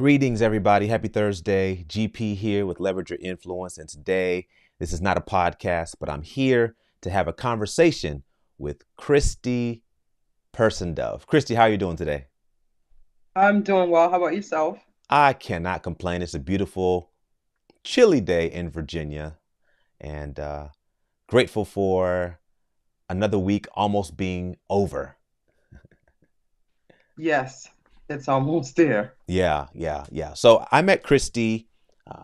Greetings, everybody. Happy Thursday. GP here with Leverage Your Influence. And today, this is not a podcast, but I'm here to have a conversation with Christie Persondove. Christie, how are you doing today? I'm doing well. How about yourself? I cannot complain. It's a beautiful, chilly day in Virginia, and grateful for another week almost being over. Yes, it's almost there. Yeah. So I met Christy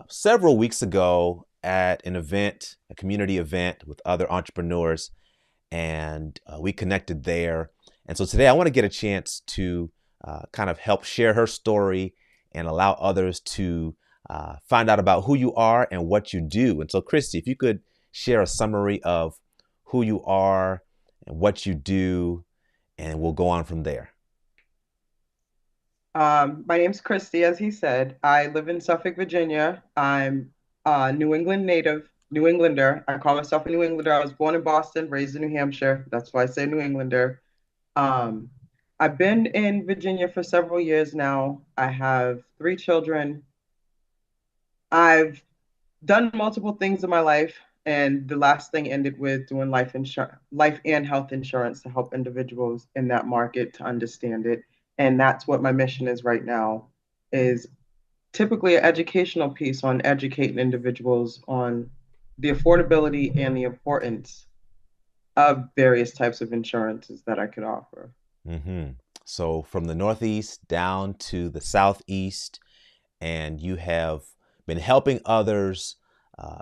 several weeks ago at an event, a community event with other entrepreneurs, and we connected there. And so today I want to get a chance to kind of help share her story and allow others to find out about who you are and what you do. And so, Christy, if you could share a summary of who you are and what you do, and we'll go on from there. My name's Christy, as he said. I live in Suffolk, Virginia. I'm a New England native, New Englander. I call myself a New Englander. I was born in Boston, raised in New Hampshire. That's why I say New Englander. Um, I've been in Virginia for several years now. I have three children. I've done multiple things in my life, and the last thing ended with doing life and health insurance to help individuals in that market to understand it. And that's what my mission is right now, is typically an educational piece on educating individuals on the affordability and the importance of various types of insurances that I could offer. hmm So from the Northeast down to the Southeast, and you have been helping others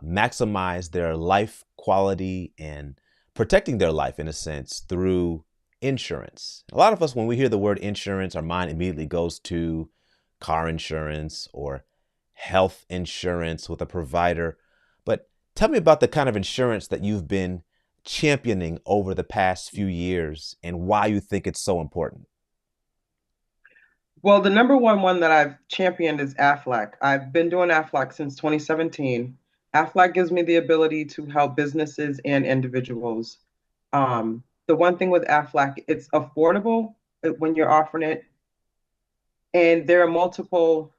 maximize their life quality and protecting their life in a sense through insurance. A lot of us, when we hear the word insurance, our mind immediately goes to car insurance or health insurance with a provider. But tell me about the kind of insurance that you've been championing over the past few years and why you think it's so important. Well, the number one that I've championed is Aflac. I've been doing Aflac since 2017. Aflac gives me the ability to help businesses and individuals. The one thing with Aflac, it's affordable when you're offering it, and there are multiple.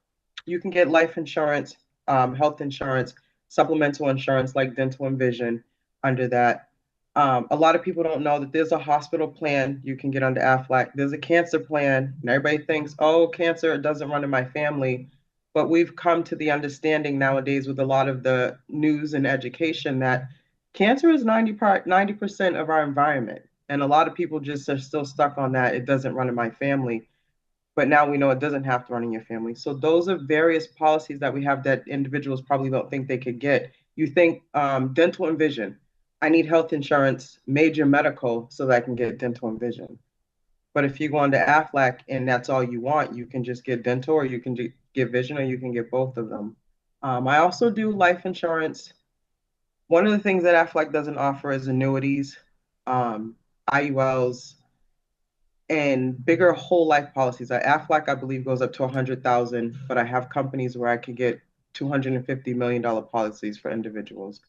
You can get life insurance, health insurance, supplemental insurance like dental and vision under that. A lot of people don't know that there's a hospital plan you can get under Aflac. There's a cancer plan, and everybody thinks, oh, cancer, it doesn't run in my family. But we've come to the understanding nowadays with a lot of the news and education that cancer is 90% of our environment. And a lot of people just are still stuck on that. It doesn't run in my family. But now we know it doesn't have to run in your family. So those are various policies that we have that individuals probably don't think they could get. You think dental and vision. I need health insurance, major medical, so that I can get dental and vision. But if you go into Aflac and that's all you want, you can just get dental or you can get vision or you can get both of them. I also do life insurance. One of the things that Aflac doesn't offer is annuities, IULs, and bigger whole life policies. Aflac, I believe, goes up to 100,000, but I have companies where I could get $250 million policies for individuals.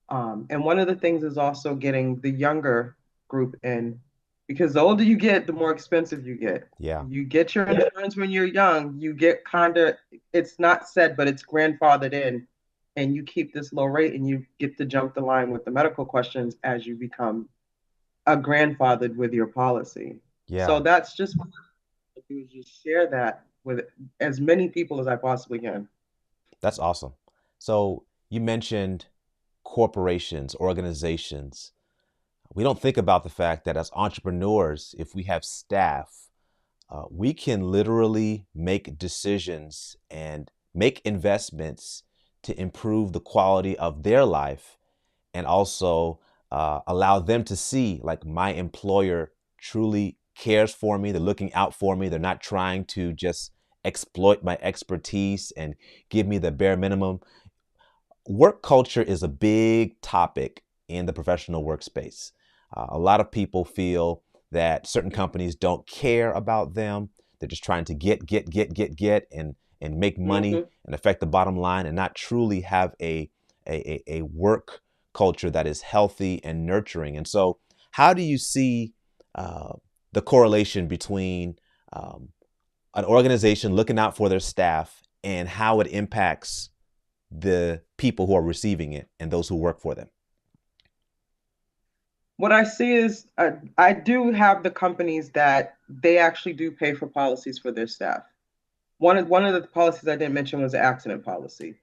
And one of the things is also getting the younger group in, because the older you get, the more expensive you get. Yeah. You get your insurance when you're young, you get kind of, it's not said, but it's grandfathered in, and you keep this low rate and you get to jump the line with the medical questions as you become a grandfathered with your policy. So Yeah. that's just what I do, is just share that with as many people as I possibly can. That's awesome. So you mentioned corporations, organizations. We don't think about the fact that as entrepreneurs, if we have staff, we can literally make decisions and make investments to improve the quality of their life and also allow them to see like my employer truly cares for me. They're looking out for me. They're not trying to just exploit my expertise and give me the bare minimum. Work culture is a big topic in the professional workspace. A lot of people feel that certain companies don't care about them. They're just trying to get, and make money Hmm. and affect the bottom line and not truly have a work culture that is healthy and nurturing. And so, how do you see uh, the correlation between um, an organization looking out for their staff and how it impacts the people who are receiving it and those who work for them? What I see is I do have the companies that they actually do pay for policies for their staff. One of the policies I didn't mention was the accident policy.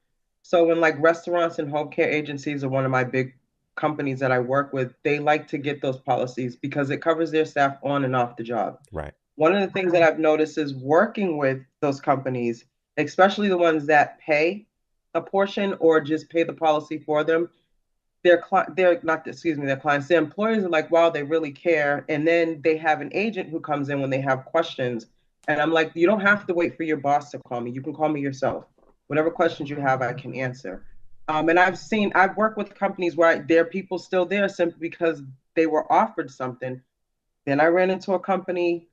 So when like restaurants and home care agencies are one of my big companies that I work with, they like to get those policies because it covers their staff on and off the job. Right. One of the things that I've noticed is working with those companies, especially the ones that pay a portion or just pay the policy for them, they're not, excuse me, their clients, their employers are like, wow, they really care. And then they have an agent who comes in when they have questions. And I'm like, you don't have to wait for your boss to call me. You can call me yourself. Whatever questions you have, I can answer. And I've worked with companies where there are people still there simply because they were offered something. Then I ran into a company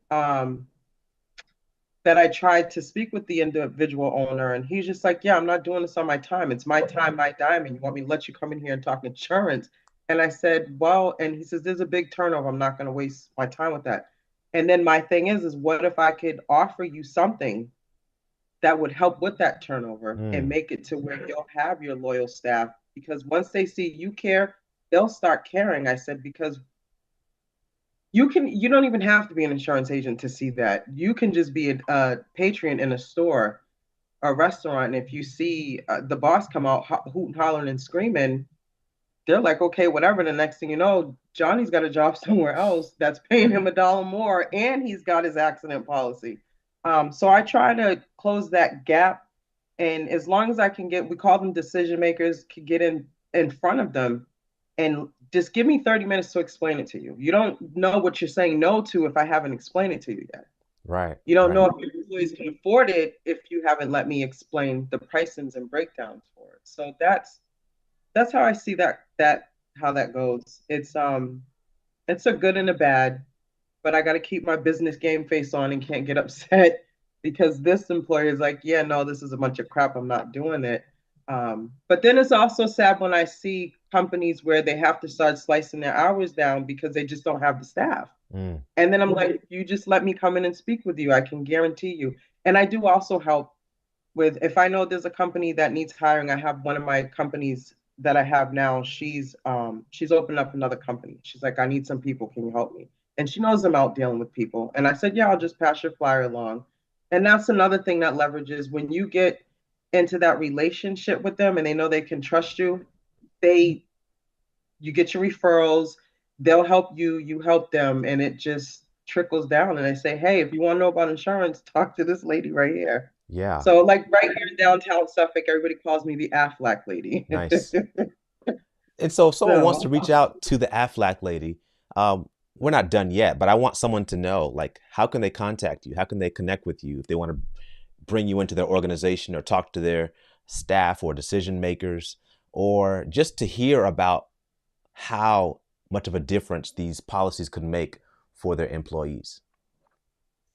that I tried to speak with the individual owner, and he's just like, "Yeah, I'm not doing this on my time. It's my time, my dime, and you want me to let you come in here and talk insurance?" And I said, "Well," and he says, "There's a big turnover. I'm not going to waste my time with that." And then my thing is what if I could offer you something that would help with that turnover and Mm. make it to where you'll have your loyal staff? Because once they see you care, they'll start caring. I said, because you don't even have to be an insurance agent to see that. You can just be a patron in a store, a restaurant, and if you see the boss come out hooting, hollering, and screaming, they're like, okay, whatever. The next thing you know, Johnny's got a job somewhere else that's paying him $1 more, and he's got his accident policy. So I try to close that gap, and as long as I can get, we call them decision makers, can get in front of them, and just give me 30 minutes to explain it to you. You don't know what you're saying no to if I haven't explained it to you yet. Right. You don't Right. know if your employees can afford it if you haven't let me explain the pricings and breakdowns for it. So that's how I see that how that goes. It's a good and a bad, but I got to keep my business game face on and can't get upset because this employer is like, yeah, no, this is a bunch of crap. I'm not doing it. But then it's also sad when I see companies where they have to start slicing their hours down because they just don't have the staff. Mm. And then I'm like, you just let me come in and speak with you. I can guarantee you. And I do also help with if I know there's a company that needs hiring. I have one of my companies that I have now. She's opened up another company. She's like, I need some people. Can you help me? And she knows I'm out dealing with people. And I said, yeah, I'll just pass your flyer along. And that's another thing that leverages when you get into that relationship with them and they know they can trust you, they you get your referrals, they'll help you, you help them, and it just trickles down. And they say, hey, if you want to know about insurance, talk to this lady right here. Yeah. So, like right here in downtown Suffolk, everybody calls me the Aflac lady. Nice. And so if someone wants to So, reach out to the Aflac lady, we're not done yet, but I want someone to know, like, how can they contact you? How can they connect with you if they want to bring you into their organization or talk to their staff or decision makers, or just to hear about how much of a difference these policies could make for their employees?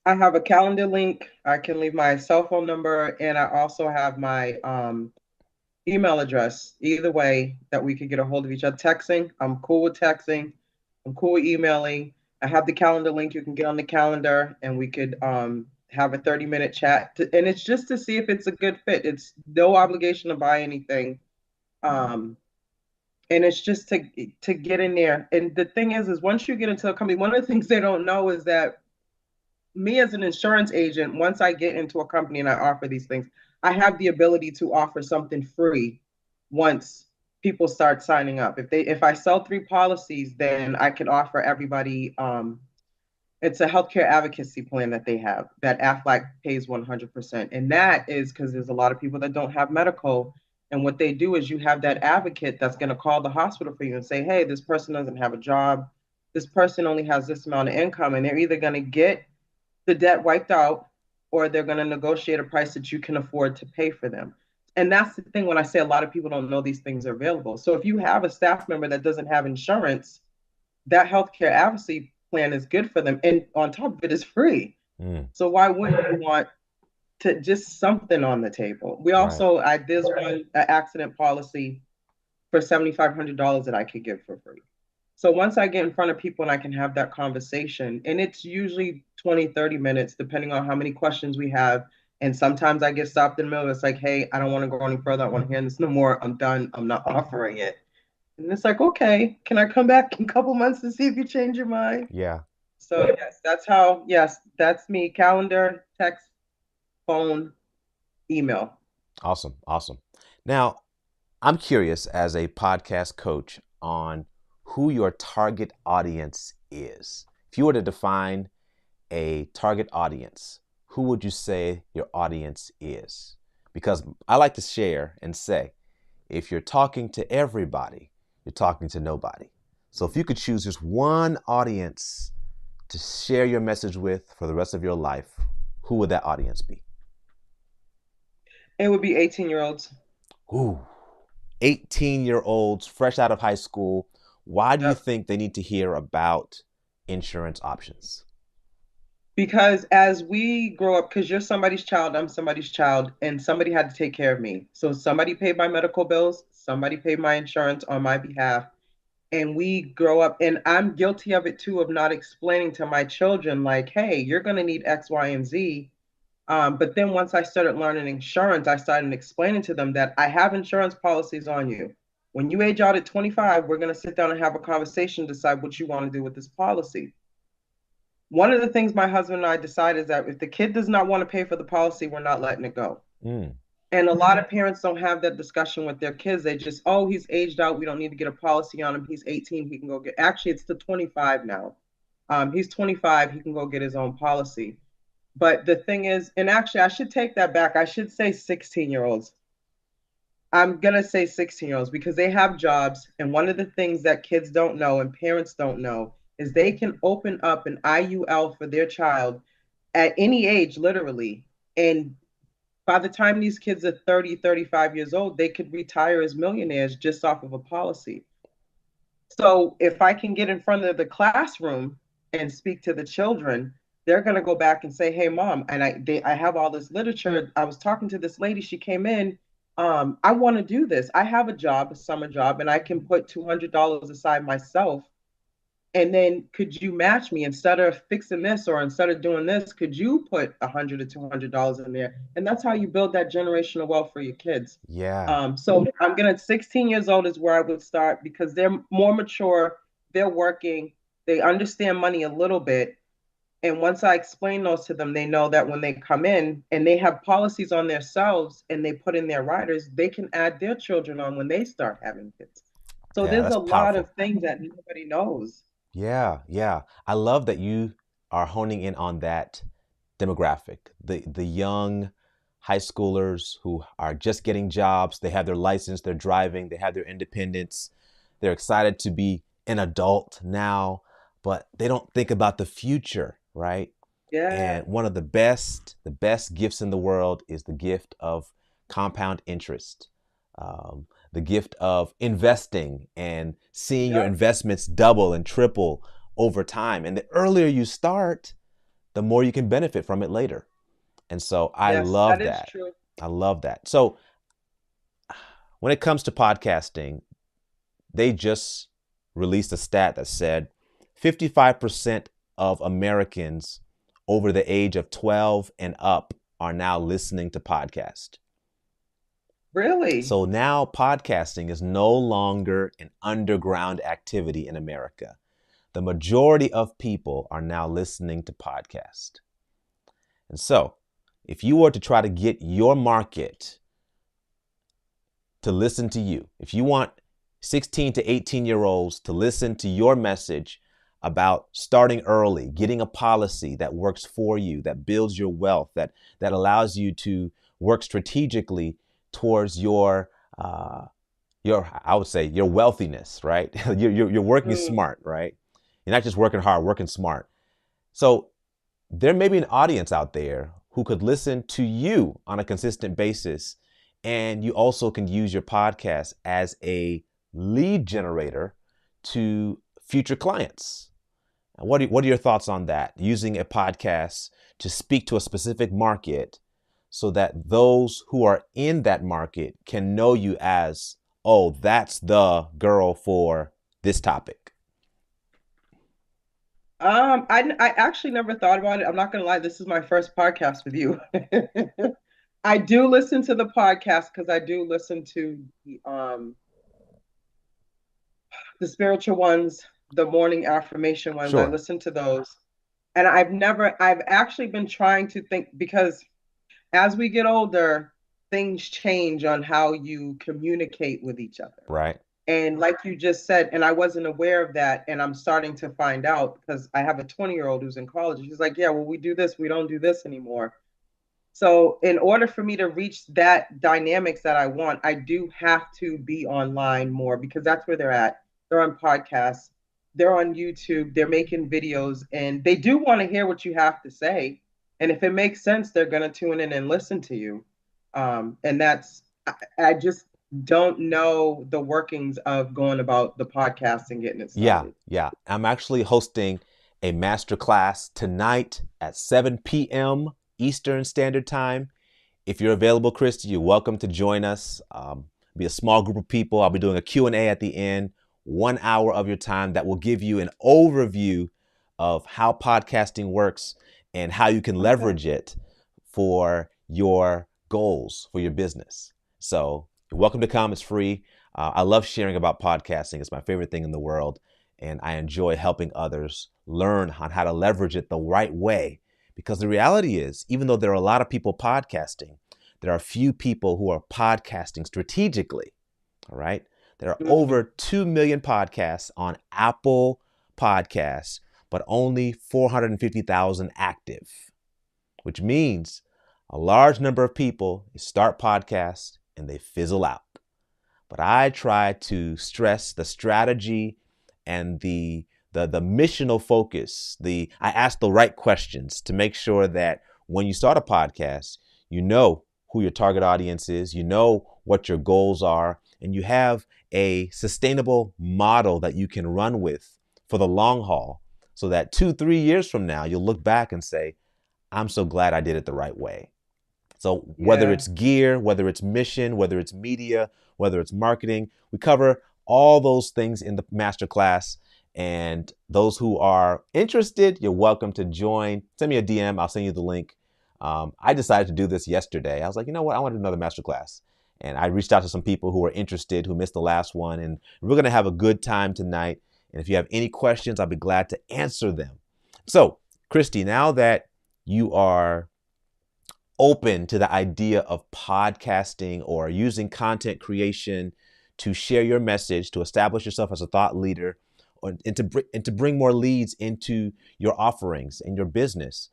I have a calendar link. I can leave my cell phone number, and I also have my email address. Either way, that we could get a hold of each other. Texting, I'm cool with texting. I'm cool with emailing. I have the calendar link. You can get on the calendar, and we could have a 30-minute chat. And it's just to see if it's a good fit. It's no obligation to buy anything. Um, and it's just to get in there. And the thing is once you get into a company, one of the things they don't know is that me as an insurance agent, once I get into a company and I offer these things, I have the ability to offer something free once people start signing up. If I sell 3 policies, then I can offer everybody it's a healthcare advocacy plan that they have that Aflac pays 100%. And that is because there's a lot of people that don't have medical. And what they do is you have that advocate that's going to call the hospital for you and say, hey, this person doesn't have a job. This person only has this amount of income. And they're either going to get the debt wiped out or they're going to negotiate a price that you can afford to pay for them. And that's the thing when I say a lot of people don't know these things are available. So if you have a staff member that doesn't have insurance, that healthcare advocacy plan is good for them. And on top of it is free. Mm. So why wouldn't you want to just something on the table? We Right. also, there's one accident policy for $7,500 that I could give for free. So once I get in front of people and I can have that conversation, and it's usually 20, 30 minutes, depending on how many questions we have. And sometimes I get stopped in the middle. It's like, hey, I don't want to go any further. I don't want to hear this no more. I'm done. I'm not offering it. And it's like, okay, can I come back in a couple months to see if you change your mind? Yeah. So yes, that's me. Calendar, text, phone, email. Awesome. Awesome. Now, I'm curious as a podcast coach on who your target audience is. If you were to define a target audience, who would you say your audience is? Because I like to share and say, if you're talking to everybody, you're talking to nobody. So if you could choose just one audience to share your message with for the rest of your life, who would that audience be? It would be 18-year-olds. Ooh, 18-year-olds fresh out of high school. Why do you Yep. think they need to hear about insurance options? Because as we grow up, because you're somebody's child, I'm somebody's child, and somebody had to take care of me. So somebody paid my medical bills, somebody paid my insurance on my behalf. And we grow up, and I'm guilty of it too, of not explaining to my children, like, hey, you're going to need X, Y, and Z. But then once I started learning insurance, I started explaining to them that I have insurance policies on you. When you age out at 25, we're going to sit down and have a conversation, decide what you want to do with this policy. One of the things my husband and I decided is that if the kid does not want to pay for the policy, we're not letting it go. Mm, And a lot of parents don't have that discussion with their kids. They just, oh, he's aged out. We don't need to get a policy on him. He's 18. He can go get, actually, it's to 25 now. He's 25. He can go get his own policy. But the thing is, and actually, I should take that back. I should say 16-year-olds. I'm going to say 16-year-olds because they have jobs. And one of the things that kids don't know and parents don't know is they can open up an IUL for their child at any age, literally. And by the time these kids are 30, 35 years old, they could retire as millionaires just off of a policy. So if I can get in front of the classroom and speak to the children, they're going to go back and say, "Hey, mom, and I have all this literature. I was talking to this lady. She came in. I want to do this. I have a job, a summer job, and I can put $200 aside myself. And then could you match me instead of fixing this or instead of doing this? Could you put $100 or $200 in there?" And that's how you build that generational wealth for your kids. yeah. So I'm gonna 16 years old is where I would start because they're more mature, they're working, they understand money a little bit. And once I explain those to them, they know that when they come in and they have policies on themselves and they put in their riders, they can add their children on when they start having kids. So Yeah, there's that's a lot powerful. of things that nobody knows. Yeah, yeah. I love that you are honing in on that demographic. The young high schoolers who are just getting jobs, they have their license, they're driving, they have their independence. They're excited to be an adult now, but they don't think about the future, right? Yeah. And one of the best gifts in the world is the gift of compound interest, the gift of investing and seeing your Yep. investments double and triple over time. And the earlier you start, the more you can benefit from it later. And so I Yes, that love is that. true. I love that. So when it comes to podcasting, they just released a stat that said 55% of Americans over the age of 12 and up are now listening to podcasts. Really? So now podcasting is no longer an underground activity in America. The majority of people are now listening to podcasts. And so, if you were to try to get your market to listen to you, if you want 16 to 18-year-olds to listen to your message about starting early, getting a policy that works for you, that builds your wealth, that allows you to work strategically towards your I would say your wealthiness, right? You're working Mm. smart, right? You're not just working hard, working smart. So there may be an audience out there who could listen to you on a consistent basis. And you also can use your podcast as a lead generator to future clients. What are your thoughts on that? Using a podcast to speak to a specific market so that those who are in that market can know you as, oh, that's the girl for this topic. I actually never thought about it. I'm not gonna lie, this is my first podcast with you. I do listen to the podcast because I do listen to the spiritual ones, the morning affirmation ones. I Sure. listen to those. And I've actually been trying to think because as we get older, things change on how you communicate with each other. Right. And like you just said, and I wasn't aware of that, and I'm starting to find out because I have a 20-year-old who's in college. She's like, yeah, well, we do this, we don't do this anymore. So in order for me to reach that dynamics that I want, I do have to be online more because that's where they're at. They're on podcasts, they're on YouTube, they're making videos, and they do want to hear what you have to say. And if it makes sense, they're going to tune in and listen to you. And I just don't know the workings of going about the podcast and getting it Yeah, started. yeah. I'm actually hosting a master class tonight at 7 p.m. Eastern Standard Time. If you're available, Christy, you're welcome to join us. Be a small group of people. I'll be doing a Q&A at the end, 1 hour of your time that will give you an overview of how podcasting works and how you can Okay. leverage it for your goals, for your business. So you're welcome to come. It's free. I love sharing about podcasting. It's my favorite thing in the world. And I enjoy helping others learn on how to leverage it the right way. Because the reality is, even though there are a lot of people podcasting, there are few people who are podcasting strategically. All right. There are Mm-hmm. over 2 million podcasts on Apple Podcasts, but only 450,000 active, which means a large number of people start podcasts and they fizzle out. But I try to stress the strategy and the missional focus. I ask the right questions to make sure that when you start a podcast, you know who your target audience is, you know what your goals are, and you have a sustainable model that you can run with for the long haul so that 2, 3 years from now, you'll look back and say, I'm so glad I did it the right way. So whether Yeah. it's gear, whether it's mission, whether it's media, whether it's marketing, we cover all those things in the masterclass. And those who are interested, you're welcome to join. Send me a DM. I'll send you the link. I decided to do this yesterday. I was like, you know what? I want another masterclass. And I reached out to some people who were interested, who missed the last one. And we're going to have a good time tonight. And if you have any questions, I'll be glad to answer them. So, Christy, now that you are open to the idea of podcasting or using content creation to share your message, to establish yourself as a thought leader, and to bring more leads into your offerings and your business.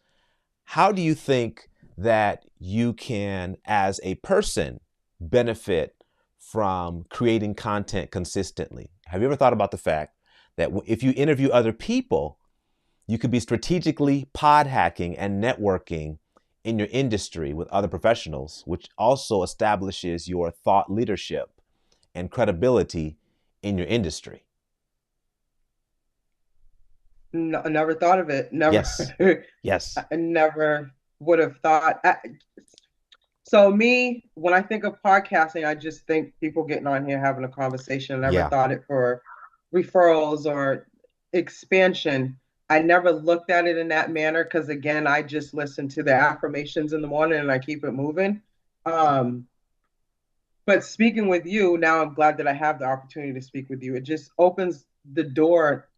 How do you think that you can, as a person, benefit from creating content consistently? Have you ever thought about the fact that if you interview other people, you could be strategically pod hacking and networking in your industry with other professionals, which also establishes your thought leadership and credibility in your industry? No, I never thought of it. Never, Yes. Yes. I never would have thought. So me, when I think of podcasting, I just think people getting on here having a conversation. I never Yeah. thought it for referrals or expansion. I never looked at it in that manner because again, I just listen to the affirmations in the morning and I keep it moving. Um, but speaking with you, now I'm glad that I have the opportunity to speak with you. It just opens the door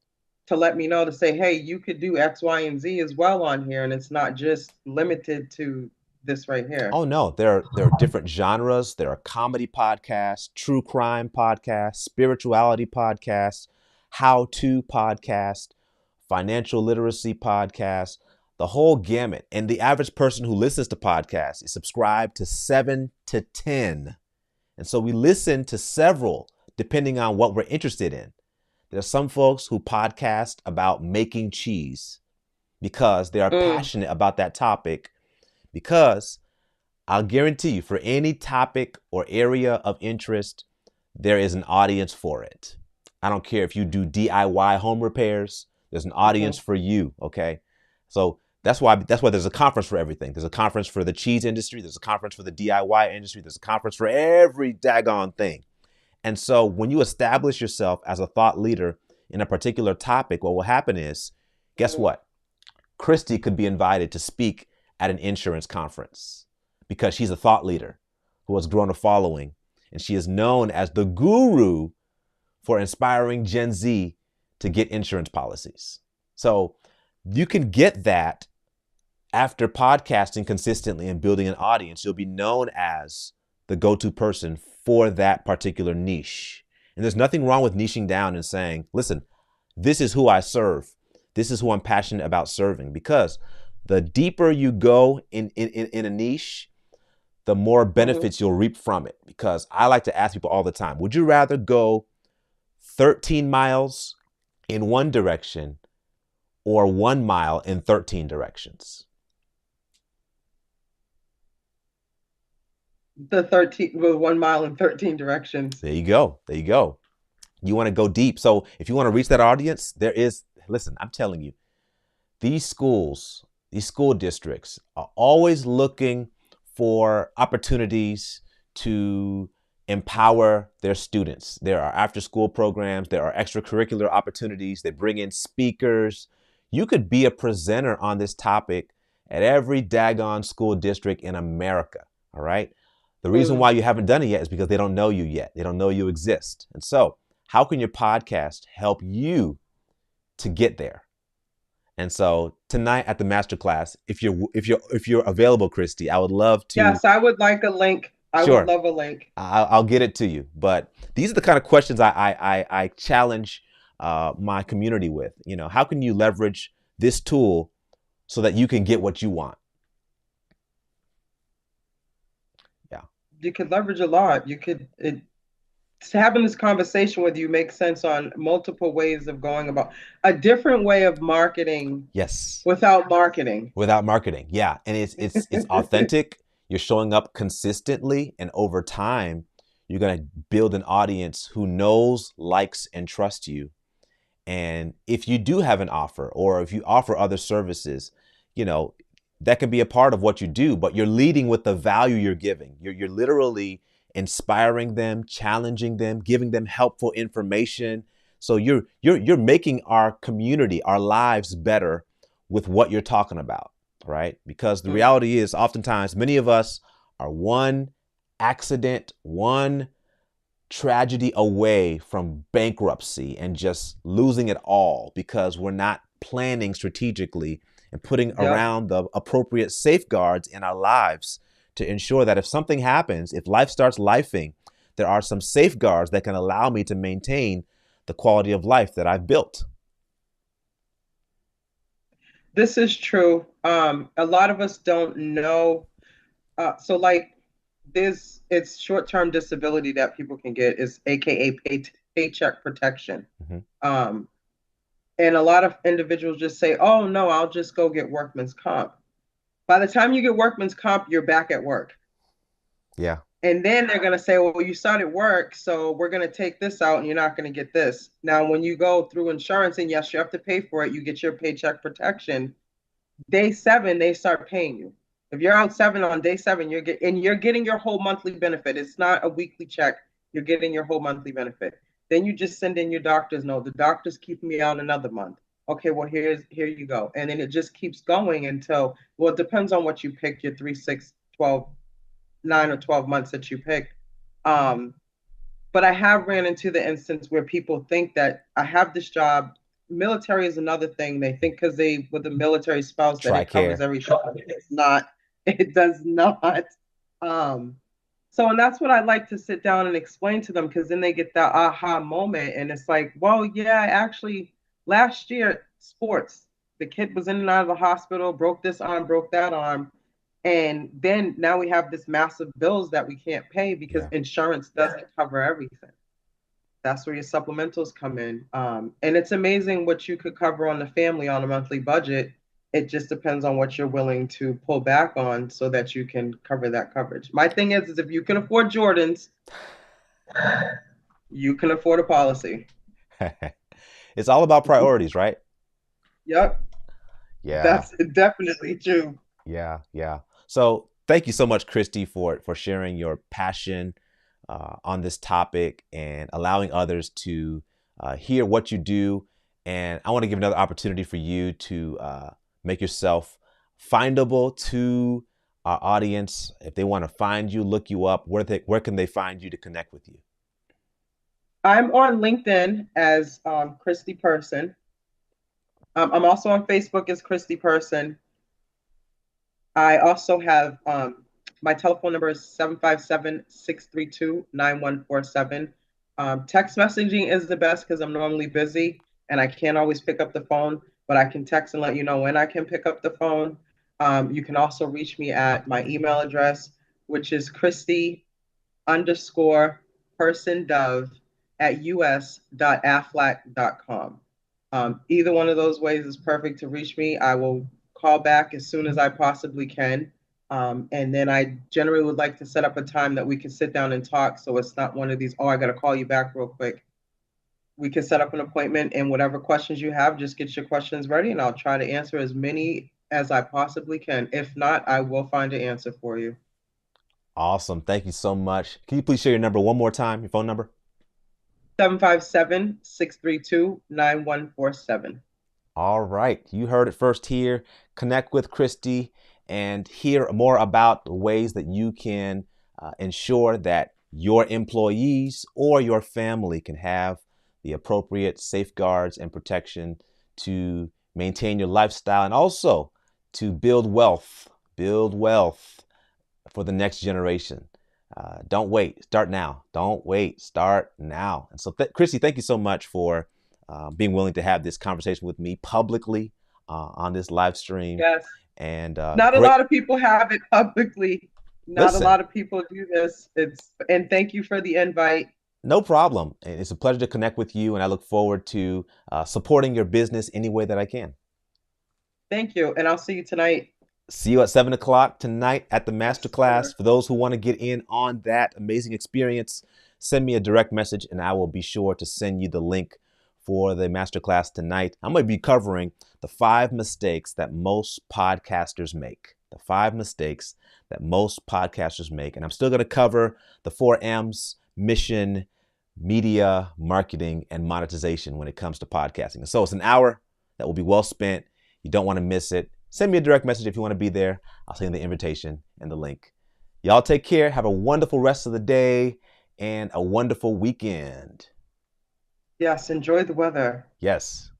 to let me know to say, hey, you could do X, Y, and Z as well on here, and it's not just limited to this right here. Oh no, there are different genres. There are comedy podcasts, true crime podcasts, spirituality podcasts, how-to podcasts, financial literacy podcasts, the whole gamut. And the average person who listens to podcasts is subscribed to 7 to 10. And so we listen to several depending on what we're interested in. There's some folks who podcast about making cheese because they are Mm, passionate about that topic, because I'll guarantee you, for any topic or area of interest, there is an audience for it. I don't care if you do DIY home repairs, there's an audience mhm. for you, okay? So that's why there's a conference for everything. There's a conference for the cheese industry, there's a conference for the DIY industry, there's a conference for every daggone thing. And so when you establish yourself as a thought leader in a particular topic, what will happen is Guess what? Christie could be invited to speak at an insurance conference because she's a thought leader who has grown a following, and she is known as the guru for inspiring Gen Z to get insurance policies. So you can get that after podcasting consistently and building an audience. You'll be known as the go-to person for that particular niche. And there's nothing wrong with niching down and saying, listen, this is who I serve. This is who I'm passionate about serving, because the deeper you go in a niche, the more benefits you'll reap from it. Because I like to ask people all the time, would you rather go 13 miles in one direction or 1 mile in 13 directions? The 13, well, 1 mile in 13 directions. There you go. There you go. You want to go deep. So if you want to reach that audience, listen, I'm telling you, these schools, these school districts are always looking for opportunities to empower their students. There are after school programs, there are extracurricular opportunities. They bring in speakers. You could be a presenter on this topic at every daggone school district in America. All right. The reason why you haven't done it yet is because they don't know you yet. They don't know you exist. And so how can your podcast help you to get there? And so tonight at the masterclass, if you're available, Christie, I would love to. Yes, I would like a link. I Sure. would love a link. I'll get it to you. But these are the kind of questions I challenge my community with. You know, how can you leverage this tool so that you can get what you want? Yeah. You could leverage a lot. Having this conversation with you makes sense on multiple ways of going about a different way of marketing. Yes. Without marketing. Without marketing. Yeah. And it's authentic. You're showing up consistently, and over time, you're going to build an audience who knows, likes, and trusts you. And if you do have an offer, or if you offer other services, you know, that can be a part of what you do, but you're leading with the value you're giving. You're literally inspiring them, challenging them, giving them helpful information. So you're making our community, our lives better with what you're talking about, right? Because the reality is, oftentimes many of us are one accident, one tragedy away from bankruptcy and just losing it all because we're not planning strategically and putting around the appropriate safeguards in our lives to ensure that if something happens, if life starts lifing, there are some safeguards that can allow me to maintain the quality of life that I've built. This is true. A lot of us don't know. So like it's short-term disability that people can get is AKA paycheck protection. And a lot of individuals just say, oh no, I'll just go get workman's comp. By the time you get workman's comp, you're back at work. Yeah. And then they're going to say, well, you started work, so we're going to take this out and you're not going to get this. Now, when you go through insurance, and yes, you have to pay for it, you get your paycheck protection. Day 7, they start paying you. If you're out 7 on day 7, you're getting your whole monthly benefit. It's not a weekly check. You're getting your whole monthly benefit. Then you just send in your doctor's note. The doctor's keeping me out another month. Okay, well, here you go. And then it just keeps going until, well, it depends on what you pick, your 3, 6, 12, 9 or 12 months that you pick. But I have ran into the instance where people think that I have this job. Military is another thing. They think because they with a military spouse that it covers everything. It's not. It does not. So, and that's what I like to sit down and explain to them, because then they get that aha moment. And it's like, well, yeah, actually, last year, sports, the kid was in and out of the hospital, broke this arm, broke that arm. And then now we have this massive bills that we can't pay because insurance doesn't cover everything. That's where your supplementals come in. And it's amazing what you could cover on the family on a monthly budget. It just depends on what you're willing to pull back on so that you can cover that coverage. My thing is if you can afford Jordans, you can afford a policy. It's all about priorities, right? Yep. Yeah. That's definitely true. Yeah, yeah. So thank you so much, Christie, for sharing your passion on this topic and allowing others to hear what you do And I want to give another opportunity for you to make yourself findable to our audience. If they want to find you, look you up, where can they find you to connect with you? I'm on LinkedIn as Christie Person. I'm also on Facebook as Christie Person. I also have my telephone number is 757-632-9147. Text messaging is the best because I'm normally busy and I can't always pick up the phone, but I can text and let you know when I can pick up the phone. You can also reach me at my email address, which is Christie_persondove@us.aflac.com. Either one of those ways is perfect to reach me. I will call back as soon as I possibly can. And then I generally would like to set up a time that we can sit down and talk. So it's not one of these, oh, I got to call you back real quick. We can set up an appointment, and whatever questions you have, just get your questions ready and I'll try to answer as many as I possibly can. If not, I will find an answer for you. Awesome. Thank you so much. Can you please share your number one more time, your phone number? 757-632-9147. All right. You heard it first here. Connect with Christie and hear more about the ways that you can ensure that your employees or your family can have the appropriate safeguards and protection to maintain your lifestyle and also to build wealth for the next generation. Don't wait. Start now. Don't wait. Start now. And so, Christy, thank you so much for being willing to have this conversation with me publicly on this live stream. Yes. And Not a great. lot of people have it publicly. Not a Listen, lot of people do this. And thank you for the invite. no problem. It's a pleasure to connect with you, and I look forward to supporting your business any way that I can. Thank you. And I'll see you tonight. See you at 7 o'clock tonight at the Yes, masterclass. sir. For those who want to get in on that amazing experience, send me a direct message and I will be sure to send you the link for the masterclass tonight. I'm going to be covering the 5 mistakes that most podcasters make. The 5 mistakes that most podcasters make. And I'm still going to cover the 4 M's: mission, media, marketing, and monetization when it comes to podcasting. And so it's an hour that will be well spent. You don't want to miss it. Send me a direct message if you want to be there. I'll send you the invitation and the link. Y'all take care. Have a wonderful rest of the day and a wonderful weekend. Yes, enjoy the weather. Yes.